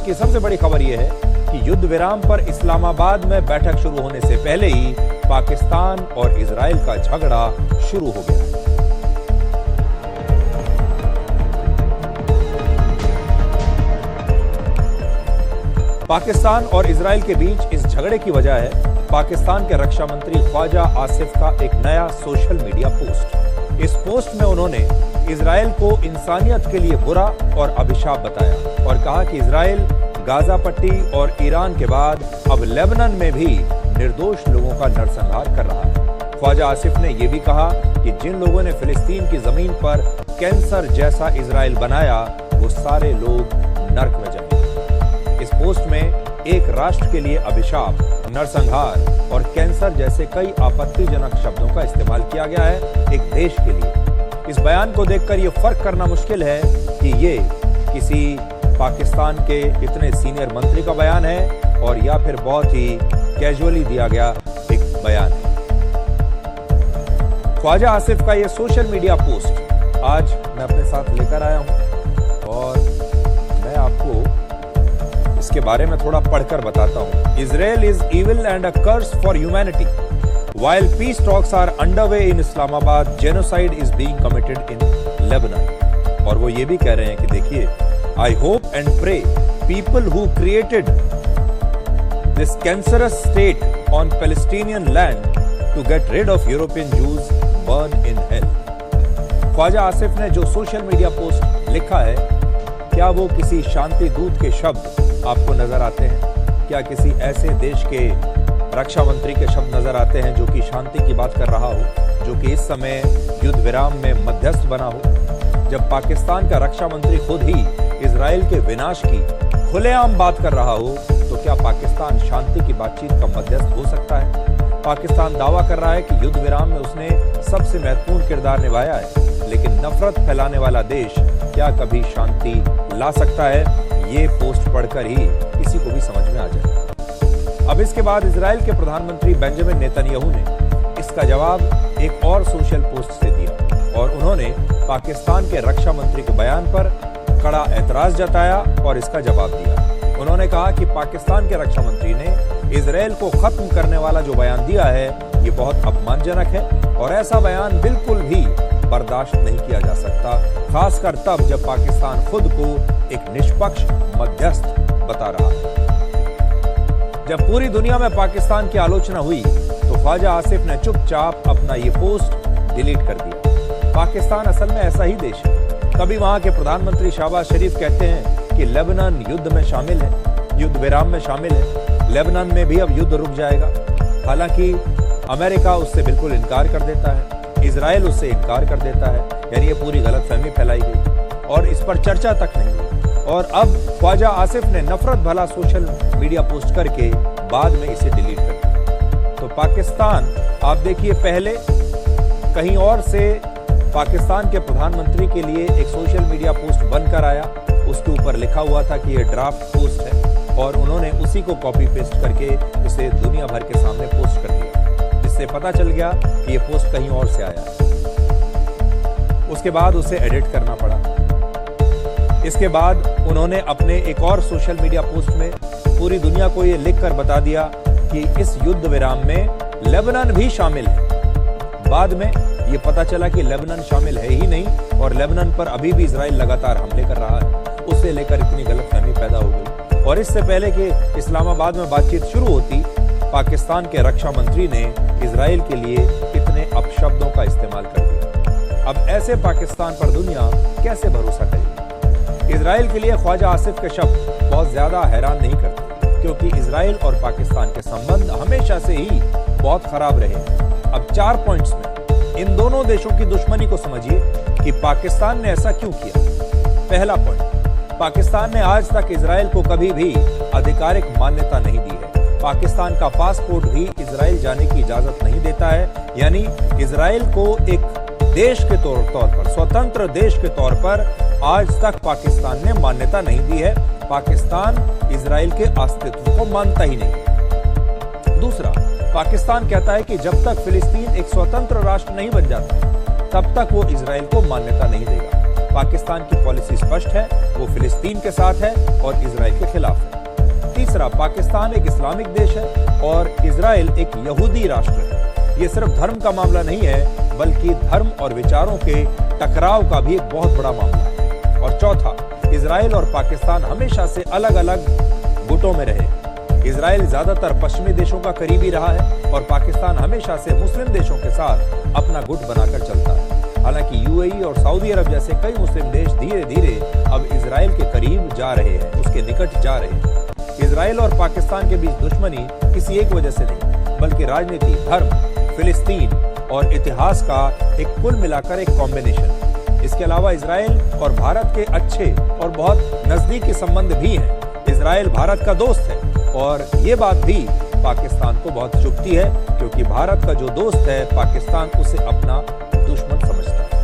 की सबसे बड़ी खबर यह है कि युद्ध विराम पर इस्लामाबाद में बैठक शुरू होने से पहले ही पाकिस्तान और इजराइल का झगड़ा शुरू हो गया। पाकिस्तान और इजराइल के बीच इस झगड़े की वजह है पाकिस्तान के रक्षा मंत्री ख्वाजा आसिफ का एक नया सोशल मीडिया पोस्ट। इस पोस्ट में उन्होंने इजराइल को इंसानियत के लिए बुरा और अभिशाप बताया और कहा कि इजराइल गाजा पट्टी और ईरान के बाद अब लेबनान में भी निर्दोष लोगों का नरसंहार कर रहा है। ख्वाजा आसिफ ने यह भी कहा कि जिन लोगों ने फिलिस्तीन की जमीन पर कैंसर जैसा इजराइल बनाया वो सारे लोग नर्क में जाएंगे। इस पोस्ट में एक राष्ट्र के लिए अभिशाप, नरसंहार और कैंसर जैसे कई आपत्तिजनक शब्दों का इस्तेमाल किया गया है एक देश के लिए। इस बयान को देखकर यह फर्क करना मुश्किल है कि ये किसी पाकिस्तान के इतने सीनियर मंत्री का बयान है और या फिर बहुत ही कैजुअली दिया गया एक बयान है। ख्वाजा आसिफ का यह सोशल मीडिया पोस्ट आज मैं अपने साथ लेकर आया हूं और मैं आपको इसके बारे में थोड़ा पढ़कर बताता हूं। Israel is evil and a curse for humanity while peace talks are underway in Islamabad, genocide is being committed in Lebanon. और वो ये भी कह रहे हैं कि देखिए, I hope and pray people who created this cancerous state on Palestinian land to get rid of European Jews burn in hell। Khwaja Asif ने जो सोशल मीडिया पोस्ट लिखा है, क्या वो किसी शांति दूत के शब्द आपको नजर आते हैं? क्या किसी ऐसे देश के रक्षा मंत्री के शब्द नजर आते हैं जो कि शांति की बात कर रहा हो, जो कि इस समय युद्ध विराम में मध्यस्थ बना हो? जब पाकिस्तान का रक्षा मंत्री खुद ही इजराइल के विनाश की खुलेआम बात कर रहा हो तो क्या पाकिस्तान शांति की बातचीत का मध्यस्थ हो सकता है? पाकिस्तान दावा कर रहा है कि युद्ध विराम में उसने सबसे महत्वपूर्ण किरदार निभाया है, लेकिन नफरत फैलाने वाला देश क्या कभी शांति ला सकता है? ये पोस्ट पढ़कर ही किसी को भी समझ में आ जाए। अब इसके बाद इजराइल के प्रधानमंत्री बेंजामिन नेतन्याहू ने इसका जवाब एक और सोशल पोस्ट से दिया और उन्होंने पाकिस्तान के रक्षा मंत्री के बयान पर कड़ा ऐतराज जताया और इसका जवाब दिया। उन्होंने कहा कि पाकिस्तान के रक्षा मंत्री ने इजराइल को खत्म करने वाला जो बयान दिया है ये बहुत अपमानजनक है और ऐसा बयान बिल्कुल भी बर्दाश्त नहीं किया जा सकता, खासकर तब जब पाकिस्तान खुद को एक निष्पक्ष मध्यस्थ बता रहा है। जब पूरी दुनिया में पाकिस्तान की आलोचना हुई तो ख्वाजा आसिफ ने चुपचाप अपना ये पोस्ट डिलीट कर दिया। पाकिस्तान असल में ऐसा ही देश है। कभी वहां के प्रधानमंत्री शहबाज शरीफ कहते हैं कि लेबनान युद्ध में शामिल है, युद्ध विराम में शामिल है, लेबनान में भी अब युद्ध रुक जाएगा। हालांकि अमेरिका उससे बिल्कुल इनकार कर देता है, इजराइल उससे इनकार कर देता है। यानी ये पूरी गलतफहमी फैलाई गई और इस पर चर्चा तक नहीं हुई। और अब ख्वाजा आसिफ ने नफरत भला सोशल मीडिया पोस्ट करके बाद में इसे डिलीट कर दिया। तो पाकिस्तान आप देखिए, पहले कहीं और से पाकिस्तान के प्रधानमंत्री के लिए एक सोशल मीडिया पोस्ट बनकर आया, उसके ऊपर लिखा हुआ था कि यह ड्राफ्ट पोस्ट है और उन्होंने उसी को कॉपी पेस्ट करके उसे दुनिया भर के सामने पोस्ट कर दिया, जिससे पता चल गया कि यह पोस्ट कहीं और से आया। उसके बाद उसे एडिट करना पड़ा। इसके बाद उन्होंने अपने एक और सोशल मीडिया पोस्ट में पूरी दुनिया को यह लिखकर बता दिया कि इस युद्ध विराम में लेबनान भी शामिल है। बाद में ये पता चला कि लेबनान शामिल है ही नहीं और लेबनान पर अभी भी इजराइल लगातार हमले कर रहा है। उससे लेकर इतनी गलतफहमी पैदा हो गई। और इससे पहले कि इस्लामाबाद में बातचीत शुरू होती, पाकिस्तान के रक्षा मंत्री ने इजराइल के लिए कितने अपशब्दों का इस्तेमाल कर दिया। अब ऐसे पाकिस्तान पर दुनिया कैसे भरोसा करेगी? इजराइल के लिए ख्वाजा आसिफ के शब्द बहुत ज्यादा हैरान नहीं करते, क्योंकि इजराइल और पाकिस्तान के संबंध हमेशा से ही बहुत खराब रहे। अब 4 पॉइंट्स में इन दोनों देशों की दुश्मनी को समझिए कि पाकिस्तान ने ऐसा क्यों किया। पहला पॉइंट, पाकिस्तान ने आज तक इजराइल को कभी भी आधिकारिक मान्यता नहीं दी है। पाकिस्तान का पासपोर्ट भी इजराइल जाने की इजाजत नहीं देता है। यानी इजराइल को एक देश के तौर पर, स्वतंत्र देश के तौर पर आज तक पाकिस्तान ने मान्यता नहीं दी है। पाकिस्तान इजराइल के अस्तित्व को मानता ही नहीं। दूसरा, पाकिस्तान कहता है कि जब तक फिलिस्तीन एक स्वतंत्र राष्ट्र नहीं बन जाता, तब तक वो इजराइल को मान्यता नहीं देगा। पाकिस्तान की पॉलिसी स्पष्ट है, वो फिलिस्तीन के साथ है और इजराइल के खिलाफ है। तीसरा, पाकिस्तान एक इस्लामिक देश है और इजराइल एक यहूदी राष्ट्र है। ये सिर्फ धर्म का मामला नहीं है, बल्कि धर्म और विचारों के टकराव का भी एक बहुत बड़ा मामला है। और चौथा, इजराइल और पाकिस्तान हमेशा से अलग अलग गुटों में रहे। इजराइल ज्यादातर पश्चिमी देशों का करीबी रहा है और पाकिस्तान हमेशा से मुस्लिम देशों के साथ अपना गुट बनाकर चलता है। हालांकि यूएई और सऊदी अरब जैसे कई मुस्लिम देश धीरे धीरे अब इजराइल के करीब जा रहे हैं, उसके निकट जा रहे हैं। इजराइल और पाकिस्तान के बीच दुश्मनी किसी एक वजह से नहीं, बल्कि राजनीति, धर्म, फिलिस्तीन और इतिहास का एक कुल मिलाकर एक कॉम्बिनेशन। इसके अलावा इजराइल और भारत के अच्छे और बहुत नजदीकी संबंध भी हैं। इजराइल भारत का दोस्त है और ये बात भी पाकिस्तान को बहुत चुभती है, क्योंकि भारत का जो दोस्त है पाकिस्तान उसे अपना दुश्मन समझता है।